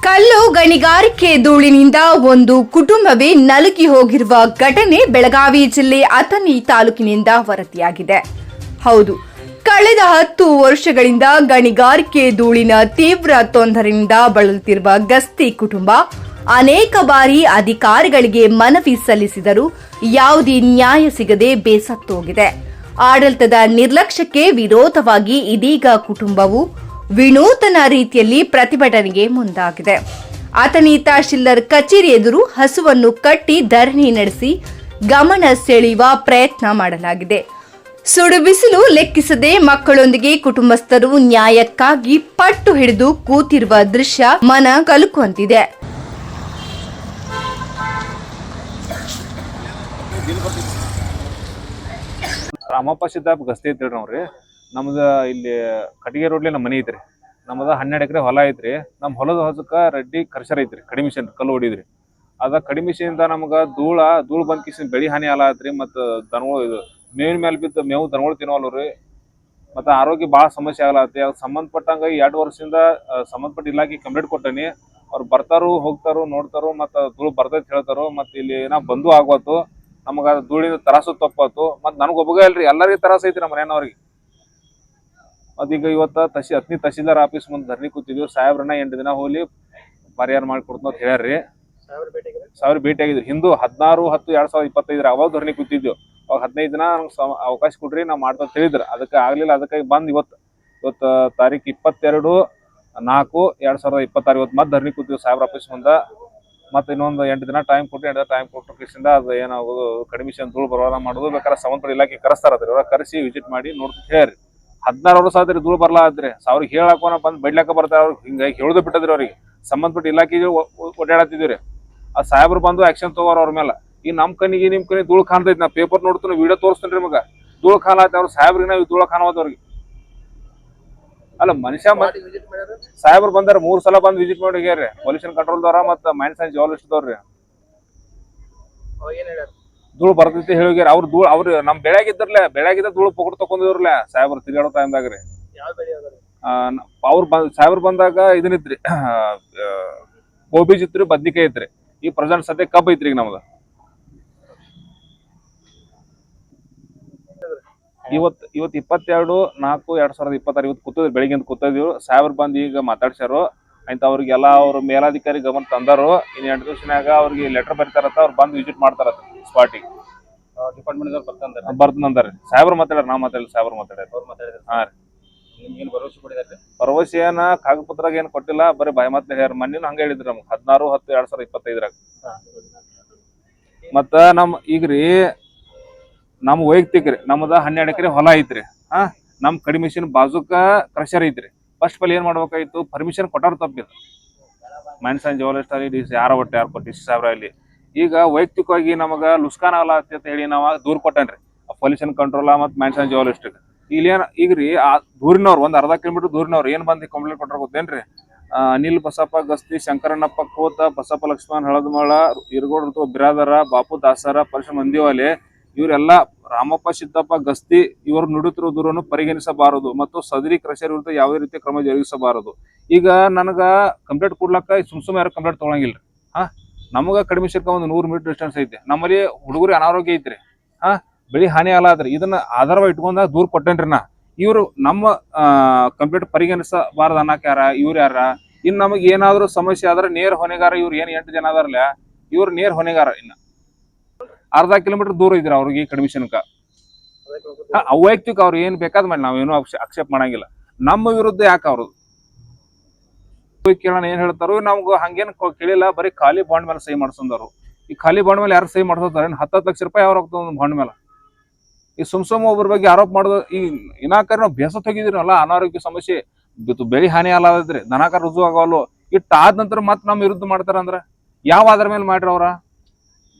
ಕಲ್ಲು ಗಣಿಗಾರಿಕೆ ಧೂಳಿನಿಂದ ಒಂದು ಕುಟುಂಬವೇ ನಲುಗಿ ಹೋಗಿರುವ ಘಟನೆ ಬೆಳಗಾವಿ ಜಿಲ್ಲೆ ಅಥಣಿ ತಾಲೂಕಿನಿಂದ ವರದಿಯಾಗಿದೆ. ಹೌದು, ಕಳೆದ 10 ವರ್ಷಗಳಿಂದ ಗಣಿಗಾರಿಕೆ ಧೂಳಿನ ತೀವ್ರ ತೊಂದರೆಯಿಂದ ಬಳಲುತ್ತಿರುವ ಗಸ್ತಿ ಕುಟುಂಬ ಅನೇಕ ಬಾರಿ ಅಧಿಕಾರಿಗಳಿಗೆ ಮನವಿ ಸಲ್ಲಿಸಿದರೂ ಯಾವುದೇ ನ್ಯಾಯ ಸಿಗದೆ ಬೇಸತ್ತೋಗಿದೆ. ಆಡಳಿತದ ನಿರ್ಲಕ್ಷ್ಯಕ್ಕೆ ವಿರೋಧವಾಗಿ ಇದೀಗ ಕುಟುಂಬವು ವಿನೂತನ ರೀತಿಯಲ್ಲಿ ಪ್ರತಿಭಟನೆಗೆ ಮುಂದಾಗಿದೆ. ಅಥಣಿ ತಹಶೀಲ್ದಾರ್ ಕಚೇರಿ ಎದುರು ಹಸುವನ್ನು ಕಟ್ಟಿ ಧರಣಿ ನಡೆಸಿ ಗಮನ ಸೆಳೆಯುವ ಪ್ರಯತ್ನ ಮಾಡಲಾಗಿದೆ. ಸುಡು ಬಿಸಿಲು ಲೆಕ್ಕಿಸದೆ ಮಕ್ಕಳೊಂದಿಗೆ ಕುಟುಂಬಸ್ಥರು ನ್ಯಾಯಕ್ಕಾಗಿ ಪಟ್ಟು ಹಿಡಿದು ಕೂತಿರುವ ದೃಶ್ಯ ಮನ ಕಲುಕುವಂತಿದೆ. ರಾಮಪ್ಪ ಸಿದ್ದಾಪ್ ಗಸ್ತಿ ಐತ್ರಿ ನಾವ್ರಿ. ನಮ್ದು ಇಲ್ಲಿ ಕಟ್ಟಿಗೆ ರೋಡ್ಲಿ ನಮ್ಮ ಮನೆ ಐತ್ರಿ. ನಮ್ದು 12 ಎಕರೆ ಹೊಲ ಐತ್ರಿ. ನಮ್ಮ ಹೊಲದ ಹೊಸಕ್ಕ ರೆಡ್ಡಿ ಕರ್ಷರ್ ಐತ್ರಿ. ಕಡಿಮಿಷನ್ ಕಲ್ಲು ಹೊಡಿದ್ರಿ. ಅದ ಕಡಿಮಿಷನಿಂದ ನಮ್ಗೆ ಧೂಳು ಬಂದ್ ಕಿಸಿನ ಬೆಳಿ ಹಾನಿ ಆಲತ್ರಿ. ಮತ್ತು ದನಗಳು ಇದು ಮೇವಿನ ಮೇಲೆ ಬಿದ್ದು ಮೇವು ದನಗಳು ತಿನ್ನೋಲ್ರಿ. ಮತ್ತು ಆರೋಗ್ಯ ಭಾಳ ಸಮಸ್ಯೆ ಆಗಲತ್ತಿ. ಅದಕ್ಕೆ ಸಂಬಂಧಪಟ್ಟಂಗೆ 2 ವರ್ಷದಿಂದ ಸಂಬಂಧಪಟ್ಟ ಇಲಾಖೆ ಕಂಪ್ಲೇಂಟ್ ಕೊಟ್ಟನಿ. ಅವ್ರು ಬರ್ತಾರು ಹೋಗ್ತಾರು ನೋಡ್ತಾರು ಮತ್ತು ಧೂಳು ಬರ್ತೈತೆ ಹೇಳ್ತಾರು. ಮತ್ತು ಇಲ್ಲಿ ಏನೋ ಬಂದು ಆಗ್ವತ್ತು ನಮಗ ಧೂಳಿನ ತರಾಸು ತಪ್ಪತ್ತು. ಮತ್ತು ನನಗೊಬ್ಬಗ ಇಲ್ರಿ, ಎಲ್ಲರಿಗೂ ತರಾಸ ಐತಿ ನಮ್ಮ ಮನೆಯವ್ರಿಗೆ. ಮತ್ತೀಗ ಇವತ್ತು ಅಥಣಿ ತಹಶೀಲ್ದಾರ್ ಆಫೀಸ್ ಮುಂದೆ ಧರಣಿ ಕೂತಿದ್ವಿ. ಸಾಹೇಬ್ರನ್ನ 8 ದಿನ ಹೋಗಿ ಪರಿಹಾರ ಮಾಡಿಕೊಡ್ತು ಅಂತ ಹೇಳ್ಯಾರ್ರಿ. ಸಾವಿರ ಭೇಟಿ ಆಗಿದ್ರಿ. ಹಿಂದೂ 16/10/2025 ಅವಾಗ ಧರಣಿ ಕೂತಿದ್ವಿ. ಅವಾಗ 15 ದಿನ ನಂಗೆ ಅವಕಾಶ ಕೊಡ್ರಿ, ನಾವು ಮಾಡ್ತಾ ಹೇಳಿದ್ರು. ಅದಕ್ಕೆ ಆಗ್ಲಿಲ್ಲ. ಅದಕ್ಕಾಗಿ ಬಂದು ಇವತ್ತು ತಾರೀಕು 22/4/2026 ಇವತ್ತು ಮತ್ತೆ ಧರಣಿ ಕೂತಿದ್ವಿ ಸಾಹೇಬ್ರ ಆಫೀಸ್ ಮುಂದೆ. ಮತ್ತೆ ಇನ್ನೊಂದು 8 ದಿನ ಟೈಮ್ ಕೊಟ್ಟು ಕಿಸಿಂದ ಅದು ಏನಾಗೋದು ಕಡಿಮಿಷನ್ ಧೂಳು ಬರೋದ ಮಾಡೋದು. ಬೇಕಾದ್ರೆ ಸಂಬಂಧಪಟ್ಟ ಇಲಾಖೆ ಕರೆಸ್ತಾರದ್ರಿ. ಅವ್ರ ಕರೆಸಿ ವಿಸಿಟ್ ಮಾಡಿ ನೋಡ್ತಾ ಹೇಳ್ರಿ. 16 ವರ್ಷ ಆದ್ರಿ ಧೂಳು ಬರ್ಲಾ ಆದ್ರಿ. ಅವ್ರಿಗೆ ಹೇಳಾಕೋನ ಬಂದು ಬೈಡ್ಲಾಕ ಬರ್ತಾರ. ಅವ್ರಿಗೆ ಹಿಂಗಾಗಿ ಹೇಳುದು ಬಿಟ್ಟದ್ರಿ. ಅವ್ರಿಗೆ ಸಂಬಂಧಪಟ್ಟ ಇಲಾಖೆಗೆ ಓಡಾಡತ್ತಿದ್ವಿ. ಆ ಸಾಹೇಬ್ರು ಬಂದು ಆಕ್ಷನ್ ತಗೋರ ಅವ್ರ ಮೇಲೆ. ಈ ನಿಮ್ ಕಣ್ಣಿಗೆ ಧೂಳು ಕಾಣ್ತೈತಿ. ನಾ ಪೇಪರ್ ನೋಡ್ತೀನಿ, ವಿಡಿಯೋ ತೋರಿಸ್ತೇನ್ರಿ ಮಗ. ಧೂಳು ಖಾನತ್ ಅವ್ರ ಸಾಹೇಬ್ರಿಗೆ ನಾವು ಧೂಳು ಖಾನವತ್ ಅವ್ರಿಗೆ. ಅಲ್ಲ ಮನುಷ್ಯ ಸಾಹೇಬ್ರು ಬಂದಾರ 3 ಸಲ ಬಂದು ವಿಸಿಟ್ ಮಾಡಿ ಹೋಗ್ಯಾರ್ರಿ. ಪೊಲ್ಯೂಷನ್ ಕಂಟ್ರೋಲ್ದವ್ರ ಮತ್ತು ಮೈನ್ಸ್ ಅಂಡ್ ಜಿಯಾಲಜಿಸ್ಟ್ದವ್ರಿ. ಧೂಳು ಬರ್ತೈತಿ ಹೇಳೋಗ್ಯಾರ. ಅವ್ರು ನಮ್ ಬೆಳಗಿದ್ದ ಧೂಳು ಪೊಗಡ್ ತಕೊಂಡಿವ್ರಲ್ಲ ಸಾಹೇಬ್ರು ತಿರುಗಾಡೋ ಟೈಮ್ದಾಗ್ರಿ. ಸಾಹೇಬ್ರು ಬಂದಾಗ ಇದನ್ನಿತ್ರಿ, ಗೋಬೀಜ್ ಇತ್ರಿ, ಬದ್ನಿಕಾಯಿ ಐತ್ರಿ. ಈ ಪ್ರೆಸೆಂಟ್ ಸದ್ಯ ಕಬ್ಬ್ ಐತ್ರಿ ಈಗ ನಮ್ದು. ಇವತ್ತು 22/4/2026 ಇವತ್ತು ಕೂತದ್ರಿ. ಬೆಳಿಗ್ಗೆ ಕೂತಿದ್ವಿ. ಸಾಹೇಬ್ರು ಬಂದು ಈಗ ಮಾತಾಡ್ಸ್ಯಾರು. ಅಂತ ಅವ್ರಿಗೆಲ್ಲ ಅವ್ರ ಮೇಲಾಧಿಕಾರಿ ಗಮನ ತಂದಾರು. ಇನ್ನು 8 ದಿವಸನಾಗ ಅವ್ರಿಗೆ ಲೆಟರ್ ಬರೀತಾರತ್ತ. ಅವ್ರು ಬಂದು ವಿಸಿಟ್ ಮಾಡ್ತಾರತ್ತ ಸ್ಪಾಟಿಗೆ. ಡಿಪಾರ್ಟ್ಮೆಂಟ್ ಬರ್ತಂದಾರಿ. ಸಾಹೇಬ್ರು ಮಾತಾಡ್ಯಾರ, ನಾವು ಮಾತಾಡಿಲ್ಲ, ಸಾಹೇಬ್ರು ಮಾತಾಡ್ಯಾರ. ಹಾ ರೀ. ಭರವಸೆ ಏನ ಕಾಗದ ಪತ್ರಾಗ ಏನ್ ಕೊಟ್ಟಿಲ್ಲ, ಬರೀ ಬಾಯಿ ಮಾತು ಹೇಳ್ಯಾರ. ಮೊನ್ನೆನೂ ಹಂಗ ಹೇಳಿದ್ರಿ ನಮ್ಗೆ 16/10/2025 ಮತ್ತ ಈಗ್ರಿ ನಮ್ ವೈಯಕ್ತಿಕ ರೀ. ನಮ್ದ 12 ಎಕರೆ ಹೊಲ ಐತ್ರಿ. ನಮ್ ಕಡಿಮಿಷನ್ ಬಾಜುಕ ಕ್ರಷರ್ ಐತ್ರಿ. ಫಸ್ಟ್ ಪಲ್ ಏನ್ ಮಾಡ್ಬೇಕಾಯ್ತು, ಪರ್ಮಿಷನ್ ಕೊಟ್ಟಾರ ತಪ್ಪಿದ. ಮೈನ್ಸ್ ಅಂಡ್ ಜಿಯಾಲಜಿಸ್ಟ್ ಅಲ್ಲಿ ಯಾರು ಕೊಟ್ಟು ಸಾಹೇಬ್ರ ಇಲ್ಲಿ. ಈಗ ವೈಯಕ್ತಿಕವಾಗಿ ನಮಗ ಲುಸ್ಕಾನ್ ಆಗಲತ್ತ ಅಂತ ಹೇಳಿ ನಾವ್ ದೂರ್ ಕೊಟ್ಟೇನ್ರಿ ಪೊಲ್ಯೂಷನ್ ಕಂಟ್ರೋಲ್ ಮತ್ತು ಮೈನ್ಸ್ ಅಂಡ್ ಜಿಯಾಲಜಿಸ್ಟ್. ಈಗ್ರಿ ಆ ದೂರಿನವ್ರು ಒಂದ್ ಅರ್ಧ ಕಿಲೋಮೀಟರ್ ದೂರಿನವ್ರು ಏನ್ ಬಂದು ಕಂಪ್ಲೇಂಟ್ ಕೊಟ್ಟಾರ ಗೊತ್ತೇನ್ರಿ? ಅನಿಲ್ ಬಸಪ್ಪ ಗಸ್ತಿ, ಶಂಕರಣ್ಣಪ್ಪ ಕೋತ, ಬಸಪ್ಪ ಲಕ್ಷ್ಮಣ್ ಹಳದಮಳ, ಇರ್ಗೋಡ್ ಬಿರಾದರ, ಬಾಪು ದಾಸರ, ಪರಶ ಮಂದಿವಾಲೆ ಇವರೆಲ್ಲ ರಾಮಪ್ಪ ಸಿದ್ದಪ್ಪ ಗಸ್ತಿ ಇವರು ನುಡುತ್ತಿರುವ ದೂರನ್ನು ಪರಿಗಣಿಸಬಾರದು ಮತ್ತು ಸದರಿ ಕ್ರಷರ್ ವಿರುದ್ಧ ಯಾವುದೇ ರೀತಿಯ ಕ್ರಮ ಜರುಗಿಸಬಾರದು. ಈಗ ನನಗ ಕಂಪ್ಲೇಂಟ್ ಕೊಡ್ಲಕ್ಕ ಸುಮ್ ಯಾರು ಕಂಪ್ಲೇಂಟ್ ತೊಗೊಳಂಗಿಲ್ರಿ. ನಮಗ ಕಡಿಮೆ ಶಿರ್ಕ ಒಂದು 100 ಮೀಟರ್ ಡಿಸ್ಟೆನ್ಸ್ ಐತಿ. ನಮ್ಮಲ್ಲಿ ಹುಡುಗರು ಅನಾರೋಗ್ಯ ಐತ್ರಿ. ಬೆಳಿ ಹಾನಿ ಆಲಾದ್ರಿ. ಇದನ್ನ ಆಧಾರವಾಗಿ ಇಟ್ಕೊಂಡಾಗ ದೂರ್ ಕೊಟ್ಟೇನ್ರಿ ನಾ. ಇವ್ರು ನಮ್ಮ ಕಂಪ್ಲೇಂಟ್ ಪರಿಗಣಿಸಬಾರದು ಅನ್ನಕ್ ಯಾರ? ಇವ್ರು ಯಾರ? ಇನ್ ನಮಗ್ ಏನಾದ್ರು ಸಮಸ್ಯೆ ಆದ್ರೆ ನೇರ ಹೊಣೆಗಾರ ಇವ್ರು. ಏನ್ 8 ಜನ ಅದಾರಲ್ಲ ಇವ್ರು ನೇರ ಹೊಣೆಗಾರ. ಇನ್ನ ಅರ್ಧ ಕಿಲೋಮೀಟರ್ ದೂರ ಇದ್ರ ಅವ್ರಿಗೆ ಕಡಿಮಿಷನ್ಕ. ವೈಯಕ್ತಿಕ ಅವ್ರು ಏನ್ ಬೇಕಾದ್ ಮಾಡಿ ನಾವೇನು ಅಕ್ಸೆಪ್ಟ್ ಮಾಡಂಗಿಲ್ಲ. ನಮ್ಮ ವಿರುದ್ಧ ಯಾಕೆ ಅವ್ರು ಕೇಳೋಣ ಏನ್ ಹೇಳ್ತಾರೋ? ನಮ್ಗೆ ಹಂಗೇನ್ ಕೇಳಿಲ್ಲ. ಬರೀ ಖಾಲಿ ಬಾಂಡ್ ಮೇಲೆ ಸಹಿ ಮಾಡ್ಸಂದವ್ರು. ಈ ಖಾಲಿ ಬಾಂಡ್ ಮೇಲೆ ಯಾರು ಸಹಿ ಮಾಡ್ಸೋತಾರೆ? 10 ಲಕ್ಷ ರೂಪಾಯಿ ಅವ್ರು ಹೋಗ್ತದ ಒಂದು ಬಾಂಡ್ ಮೇಲೆ. ಈ ಸುಮ್ ಒಬ್ಬರ ಬಗ್ಗೆ ಆರೋಪ ಮಾಡೋದು. ಈ ಇನಾಕರ್ ನಾವು ಬೇಸತ್ ಹೋಗಿದ್ರಲ್ಲ, ಅನಾರೋಗ್ಯ ಸಮಸ್ಯೆ, ಬೆಳಿ ಹಾನಿ ಅಲ್ಲಾದ್ರಿ, ದನಾಕಾರ ರುಜು ಆಗವಲ್ಲು. ಆದ ನಂತರ ಮತ್ ನಮ್ಮ ವಿರುದ್ಧ ಮಾಡ್ತಾರ ಅಂದ್ರ ಯಾವ ಆಧಾರ ಮೇಲೆ ಮಾಡ್ರಿ? ಅವ್ರ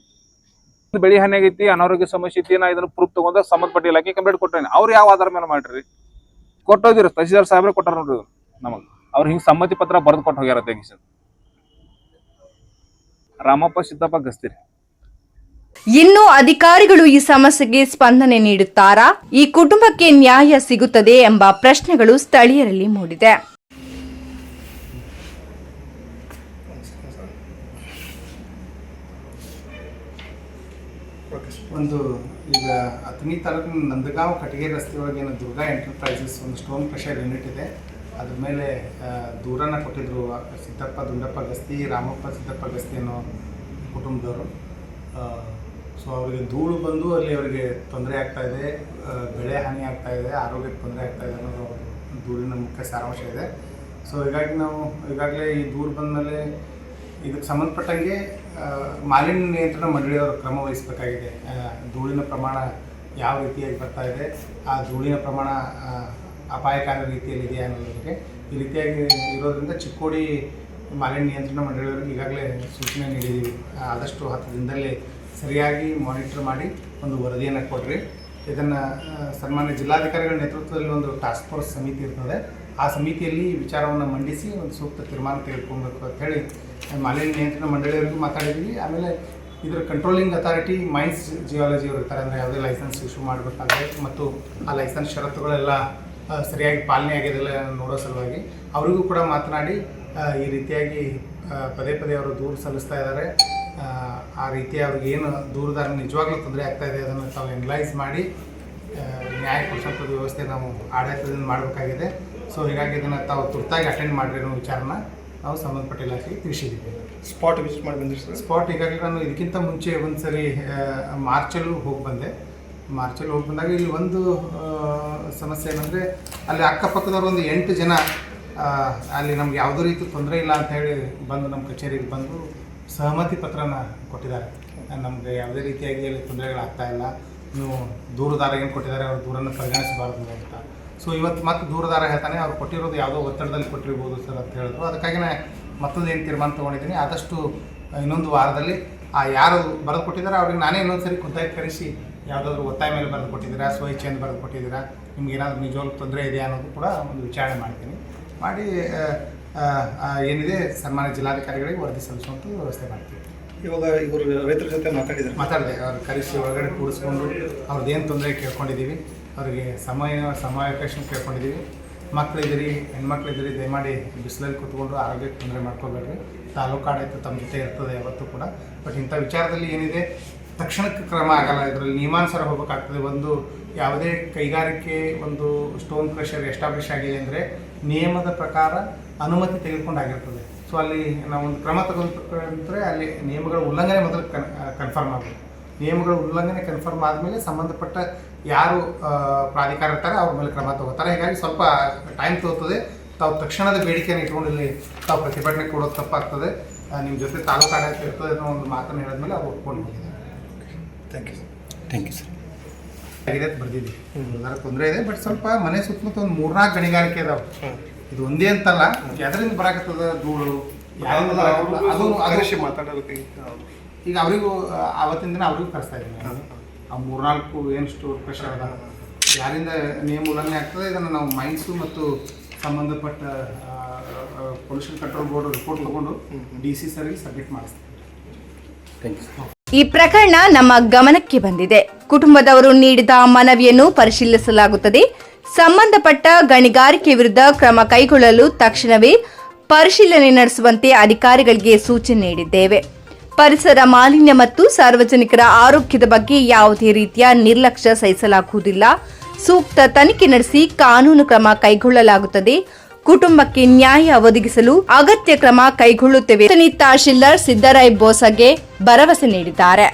ಬೆಳಿ ಹಾನಿ ಆಗೈತಿ, ಅನಾರೋಗ್ಯ ಸಮಸ್ಯೆ ಐತಿ, ನಾ ಇದನ್ನ ಪ್ರೂಫ್ ತಗೊಂಡ ಸಂಬಂಧಪಟ್ಟ ಇಲಾಖೆ ಕಂಪ್ಲೇಂಟ್ ಕೊಟ್ಟೇನೆ. ಅವ್ರು ಯಾವ ಆಧಾರ ಮೇಲೆ ಮಾಡ್ರಿ? ಕೊಟ್ಟೋದಿರ ತಹಶೀಲ್ದಾರ್ ಸಾಹೇಬ್ರೆ ಕೊಟ್ಟಾರ ನೋಡ್ರಿ ನಮಗ್. ಅವ್ರು ಹಿಂಗ್ ಸಮ್ಮತಿ ಪತ್ರ ಬರೆದು ಕೊಟ್ಟು ಹೋಗ್ಯಾರ ತೆಗಿಸಿ. ರಾಮಪ್ಪ ಸಿದ್ದಪ್ಪ ಗಸ್ತಿರಿ. ಇನ್ನು ಅಧಿಕಾರಿಗಳು ಈ ಸಮಸ್ಯೆಗೆ ಸ್ಪಂದನೆ ನೀಡುತ್ತಾರಾ? ಈ ಕುಟುಂಬಕ್ಕೆ ನ್ಯಾಯ ಸಿಗುತ್ತದೆ ಎಂಬ ಪ್ರಶ್ನೆಗಳು ಸ್ಥಳೀಯರಲ್ಲಿ ಮೂಡಿದೆ. ಒಂದು ಈಗ ಅಥಣಿ ತಾಲೂಕಿನ ನಂದಗಾಂವ್ ಕಟಗೇರಿ ರಸ್ತೆ ಒಳಗೆ ಏನು ದುರ್ಗಾ ಎಂಟರ್ಪ್ರೈಸಸ್ ಒಂದು ಸ್ಟೋನ್ ಕ್ರಷರ್ ಯೂನಿಟ್ ಇದೆ. ಅದ್ರ ಮೇಲೆ ದೂರನ್ನು ಕೊಟ್ಟಿದ್ದರು ಸಿದ್ದಪ್ಪ ದುಂಡಪ್ಪ ಗಸ್ತಿ, ರಾಮಪ್ಪ ಸಿದ್ದಪ್ಪ ಗಸ್ತಿ ಅನ್ನೋ ಕುಟುಂಬದವರು. ಸೊ ಅವರಿಗೆ ಧೂಳು ಬಂದು ಅಲ್ಲಿ ಅವರಿಗೆ ತೊಂದರೆ ಆಗ್ತಾಯಿದೆ, ಬೆಳೆ ಹಾನಿ ಆಗ್ತಾಯಿದೆ, ಆರೋಗ್ಯಕ್ಕೆ ತೊಂದರೆ ಆಗ್ತಾಯಿದೆ ಅನ್ನೋದು ದೂರಿನ ಮುಖ್ಯ ಸಾರಾಂಶ ಇದೆ. ಸೊ ಹೀಗಾಗಿ ನಾವು ಈಗಾಗಲೇ ಈ ದೂರು ಬಂದ ಮೇಲೆ ಇದಕ್ಕೆ ಸಂಬಂಧಪಟ್ಟಂಗೆ ಮಾಲಿನ್ಯ ನಿಯಂತ್ರಣ ಮಂಡಳಿಯವರು ಕ್ರಮ ವಹಿಸಬೇಕಾಗಿದೆ. ಧೂಳಿನ ಪ್ರಮಾಣ ಯಾವ ರೀತಿಯಾಗಿ ಬರ್ತಾ ಇದೆ, ಆ ಧೂಳಿನ ಪ್ರಮಾಣ ಅಪಾಯಕಾರಿ ರೀತಿಯಲ್ಲಿ ಇದೆಯಾ ಅನ್ನೋದಕ್ಕೆ ಈ ರೀತಿಯಾಗಿ ಇರೋದ್ರಿಂದ ಚಿಕ್ಕೋಡಿ ಮಾಲಿನ್ಯ ನಿಯಂತ್ರಣ ಮಂಡಳಿಯವರಿಗೆ ಈಗಾಗಲೇ ಸೂಚನೆ ನೀಡಿದ್ದೀವಿ. ಆದಷ್ಟು 10 ದಿನದಲ್ಲಿ ಸರಿಯಾಗಿ ಮಾನಿಟರ್ ಮಾಡಿ ಒಂದು ವರದಿಯನ್ನು ಕೊಡ್ರಿ. ಇದನ್ನು ಸನ್ಮಾನ್ಯ ಜಿಲ್ಲಾಧಿಕಾರಿಗಳ ನೇತೃತ್ವದಲ್ಲಿ ಒಂದು ಟಾಸ್ಕ್ ಫೋರ್ಸ್ ಸಮಿತಿ ಇರ್ತದೆ. ಆ ಸಮಿತಿಯಲ್ಲಿ ವಿಚಾರವನ್ನು ಮಂಡಿಸಿ ಒಂದು ಸೂಕ್ತ ತೀರ್ಮಾನ ತೆಗೆದುಕೊಳ್ಬೇಕು ಅಂಥೇಳಿ ಮಾಲಿನ್ಯ ನಿಯಂತ್ರಣ ಮಂಡಳಿಯವರಿಗೂ ಮಾತಾಡಿದ್ವಿ. ಆಮೇಲೆ ಇದರ ಕಂಟ್ರೋಲಿಂಗ್ ಅಥಾರಿಟಿ ಮೈನ್ಸ್ ಜಿಯಾಲಜಿ ಅವರು ಇರ್ತಾರೆ. ಅಂದರೆ ಯಾವುದೇ ಲೈಸೆನ್ಸ್ ಇಶ್ಯೂ ಮಾಡಬೇಕಾದ್ರೆ ಮತ್ತು ಆ ಲೈಸೆನ್ಸ್ ಷರತ್ತುಗಳೆಲ್ಲ ಸರಿಯಾಗಿ ಪಾಲನೆ ಆಗಿದೆಲ್ಲ ನೋಡೋ ಸಲುವಾಗಿ ಅವರಿಗೂ ಕೂಡ ಮಾತನಾಡಿ ಈ ರೀತಿಯಾಗಿ ಪದೇ ಪದೇ ಅವರು ದೂರು ಸಲ್ಲಿಸ್ತಾ ಇದ್ದಾರೆ. ಆ ರೀತಿ ಅವ್ರಿಗೆ ಏನು ದೂರದಾರ ನಿಜವಾಗ್ಲೂ ತೊಂದರೆ ಆಗ್ತಾಯಿದೆ ಅದನ್ನು ತಾವು ಎನಲೈಸ್ ಮಾಡಿ ನ್ಯಾಯ ಕೊಡಿಸೋಂಥ ವ್ಯವಸ್ಥೆ ನಾವು ಆಡಳಿತದಿಂದ ಮಾಡಬೇಕಾಗಿದೆ. ಸೊ ಹೀಗಾಗಿ ಇದನ್ನು ತಾವು ತುರ್ತಾಗಿ ಅಟೆಂಡ್ ಮಾಡಿರಿ ಅನ್ನೋ ವಿಚಾರನ ನಾವು ಸಂಬಂಧಪಟ್ಟ ಇಲಾಖೆಗೆ ತಿಳಿಸಿದ್ದೀವಿ. ಸ್ಪಾಟ್ ವಿಸಿಟ್ ಮಾಡಿ ಬಂದಿರಿ ಸರ್? ಸ್ಪಾಟ್ ಈಗಾಗಲೇ ನಾನು ಇದಕ್ಕಿಂತ ಮುಂಚೆ ಒಂದು ಸರಿ ಮಾರ್ಚಲ್ಲೂ ಹೋಗಿ ಬಂದೆ. ಮಾರ್ಚಲ್ಲಿ ಹೋಗಿ ಬಂದಾಗ ಇಲ್ಲಿ ಒಂದು ಸಮಸ್ಯೆ ಏನಂದರೆ ಅಲ್ಲಿ ಅಕ್ಕಪಕ್ಕದವ್ರು ಒಂದು 8 ಜನ ಅಲ್ಲಿ ನಮ್ಗೆ ಯಾವುದೇ ರೀತಿ ತೊಂದರೆ ಇಲ್ಲ ಅಂತ ಹೇಳಿ ಬಂದು ನಮ್ಮ ಕಚೇರಿಗೆ ಬಂದು ಸಹಮತಿ ಪತ್ರನ ಕೊಟ್ಟಿದ್ದಾರೆ. ನಮಗೆ ಯಾವುದೇ ರೀತಿಯಾಗಿ ಅಲ್ಲಿ ತೊಂದರೆಗಳಾಗ್ತಾ ಇಲ್ಲ, ನೀವು ದೂರದಾರ ಏನು ಕೊಟ್ಟಿದ್ದಾರೆ ಅವ್ರ ದೂರನ್ನು ಪರಿಗಣಿಸಬಾರ್ದು ಅಂತ. ಸೊ ಇವತ್ತು ಮತ್ತೆ ದೂರದಾರ ಹೇಳ್ತಾನೆ ಅವ್ರು ಕೊಟ್ಟಿರೋದು ಯಾವುದೋ ಒತ್ತಡದಲ್ಲಿ ಕೊಟ್ಟಿರ್ಬೋದು ಸರ್ ಅಂತ ಹೇಳಿದ್ರು. ಅದಕ್ಕಾಗಿ ನಾನು ಮತ್ತೊಂದು ಏನು ತೀರ್ಮಾನ ತೊಗೊಂಡಿದ್ದೀನಿ, ಆದಷ್ಟು ಇನ್ನೊಂದು ವಾರದಲ್ಲಿ ಆ ಯಾರು ಬರೆದು ಕೊಟ್ಟಿದ್ದಾರೆ ಅವ್ರಿಗೆ ನಾನೇ ಇನ್ನೊಂದು ಸರಿ ಖುದ್ದಾಗಿ ಕರೆಸಿ ಯಾವುದಾದ್ರೂ ಒತ್ತಾಯ ಮೇಲೆ ಬರೆದು ಕೊಟ್ಟಿದ್ದೀರಾ, ಸ್ವಇಚ್ಛೆಯಿಂದ ಬರೆದು ಕೊಟ್ಟಿದ್ದೀರಾ, ನಿಮ್ಗೆ ಏನಾದರೂ ನಿಜವಾಗ್ಲೂ ತೊಂದರೆ ಇದೆಯಾ ಅನ್ನೋದು ಕೂಡ ಒಂದು ವಿಚಾರಣೆ ಮಾಡ್ತೀನಿ. ಮಾಡಿ ಏನಿದೆ ಸನ್ಮಾನ್ಯ ಜಿಲ್ಲಾಧಿಕಾರಿಗಳಿಗೆ ವರದಿ ಸಲ್ಲಿಸುವಂಥ ವ್ಯವಸ್ಥೆ ಮಾಡ್ತೀವಿ. ಇವಾಗ ಇವರು ರೈತರ ಜೊತೆ ಮಾತಾಡಿದೆ ಅವ್ರು ಕರೆಸಿ ಒಳಗಡೆ ಕೂಡಿಸ್ಕೊಂಡು ಅವ್ರದ್ದು ಏನು ತೊಂದರೆ ಕೇಳ್ಕೊಂಡಿದ್ದೀವಿ, ಅವರಿಗೆ ಸಮಯಾವಕಾಶ ಕೇಳ್ಕೊಂಡಿದ್ದೀವಿ. ಮಕ್ಕಳಿದ್ದೀರಿ, ಹೆಣ್ಮಕ್ಳಿದ್ದೀರಿ, ದಯಮಾಡಿ ಬಿಸಿಲಲ್ಲಿ ಕೂತ್ಕೊಂಡು ಆರೋಗ್ಯಕ್ಕೆ ತೊಂದರೆ ಮಾಡ್ಕೋಬೇಡ್ರಿ. ತಾಲೂಕು ಆಡಳಿತ ತಮ್ಮ ಜೊತೆ ಇರ್ತದೆ ಯಾವತ್ತೂ ಕೂಡ. ಬಟ್ ಇಂಥ ವಿಚಾರದಲ್ಲಿ ಏನಿದೆ ತಕ್ಷಣಕ್ಕೆ ಕ್ರಮ ಆಗಲ್ಲ, ಇದರಲ್ಲಿ ನಿಯಮಾನುಸಾರ ಹೋಗಬೇಕಾಗ್ತದೆ. ಒಂದು ಯಾವುದೇ ಕೈಗಾರಿಕೆ ಒಂದು ಸ್ಟೋನ್ ಕ್ರಷರ್ ಎಸ್ಟಾಬ್ಲಿಷ್ ಆಗಿದೆ ಅಂದರೆ ನಿಯಮದ ಪ್ರಕಾರ ಅನುಮತಿ ತೆಗೆದುಕೊಂಡಾಗಿರ್ತದೆ. ಸೊ ಅಲ್ಲಿ ನಾವು ಒಂದು ಕ್ರಮ ತಗೊಂಡ್ರೆ ಅಲ್ಲಿ ನಿಯಮಗಳ ಉಲ್ಲಂಘನೆ ಮೊದಲು ಕನ್ಫರ್ಮ್ ಆಗಬೇಕು. ನಿಯಮಗಳ ಉಲ್ಲಂಘನೆ ಕನ್ಫರ್ಮ್ ಆದಮೇಲೆ ಸಂಬಂಧಪಟ್ಟ ಯಾರು ಪ್ರಾಧಿಕಾರ ಇರ್ತಾರೆ ಅವ್ರ ಮೇಲೆ ಕ್ರಮ ತಗೋತಾರೆ. ಹೀಗಾಗಿ ಸ್ವಲ್ಪ ಟೈಮ್ ತಗೋತದೆ. ತಾವು ತಕ್ಷಣದ ಬೇಡಿಕೆಯನ್ನು ಇಟ್ಕೊಂಡು ಇಲ್ಲಿ ತಾವು ಪ್ರತಿಭಟನೆ ಕೊಡೋದು ತಪ್ಪಾಗ್ತದೆ. ನಿಮ್ಮ ಜೊತೆ ತಾಲೂಕು ಆಡಳಿತ ಇರ್ತದೆ ಅನ್ನೋ ಒಂದು ಮಾತನ್ನು ಹೇಳಿದ್ಮೇಲೆ ಅವ್ರು ಒಪ್ಕೊಂಡು ಹೋಗಿದ್ದಾರೆ. Thank you sir. ಆಗಿದೆ ಬರ್ದಿದ್ದೀವಿ, ಎಲ್ಲರ ತೊಂದರೆ ಇದೆ. ಬಟ್ ಸ್ವಲ್ಪ ಮನೆ ಸುತ್ತಮುತ್ತ ಒಂದು 3-4 ಗಣಿಗಾರಿಕೆ ಇದಾವೆ. ಇದು ಒಂದೇ ಅಂತಲ್ಲ, ಅದರಿಂದ ಬರಾಕತ್ತದ ಧೂಳು ಅದು ಮಾತಾಡೋದಕ್ಕೆ ಈಗ ಅವರಿಗೂ ಆವತ್ತಿನ ದಿನ ಅವ್ರಿಗೂ ಕರೆಸ್ತಾ ಇದ್ದೀನಿ. ಆ 3-4 ಏನು ಸ್ಟೋರ್ ಕ್ರಷರ್ ಅದ ಯಾರಿಂದ ನಿಯಮ ಉಲ್ಲಂಘನೆ ಆಗ್ತದೆ ಇದನ್ನು ನಾವು ಮೈನ್ಸು ಮತ್ತು ಸಂಬಂಧಪಟ್ಟ ಪೊಲ್ಯೂಷನ್ ಕಂಟ್ರೋಲ್ ಬೋರ್ಡ್ ರಿಪೋರ್ಟ್ ತಗೊಂಡು DC ಸರಿಗೆ ಸಬ್ಮಿಟ್ ಮಾಡಿಸ್ತೀವಿ. Thank you. ಈ ಪ್ರಕರಣ ನಮ್ಮ ಗಮನಕ್ಕೆ ಬಂದಿದೆ. ಕುಟುಂಬದವರು ನೀಡಿದ ಮನವಿಯನ್ನು ಪರಿಶೀಲಿಸಲಾಗುತ್ತದೆ. ಸಂಬಂಧಪಟ್ಟ ಗಣಿಗಾರಿಕೆ ವಿರುದ್ಧ ಕ್ರಮ ಕೈಗೊಳ್ಳಲು ತಕ್ಷಣವೇ ಪರಿಶೀಲನೆ ನಡೆಸುವಂತೆ ಅಧಿಕಾರಿಗಳಿಗೆ ಸೂಚನೆ ನೀಡಿದ್ದೇವೆ. ಪರಿಸರ ಮಾಲಿನ್ಯ ಮತ್ತು ಸಾರ್ವಜನಿಕರ ಆರೋಗ್ಯದ ಬಗ್ಗೆ ಯಾವುದೇ ರೀತಿಯ ನಿರ್ಲಕ್ಷ್ಯ ಸಹಿಸಲಾಗುವುದಿಲ್ಲ. ಸೂಕ್ತ ತನಿಖೆ ನಡೆಸಿ ಕಾನೂನು ಕ್ರಮ ಕೈಗೊಳ್ಳಲಾಗುತ್ತದೆ. ಕುಟುಂಬಕ್ಕೆ ನ್ಯಾಯ ಒದಗಿಸಲು ಅಗತ್ಯ ಕ್ರಮ ಕೈಗೊಳ್ಳುತ್ತೇವೆ. ತಹಶೀಲ್ದಾರ್ ಸಿದ್ದರಾಯ್ ಬೋಸಗೆ ಭರವಸೆ ನೀಡಿದ್ದಾರೆ.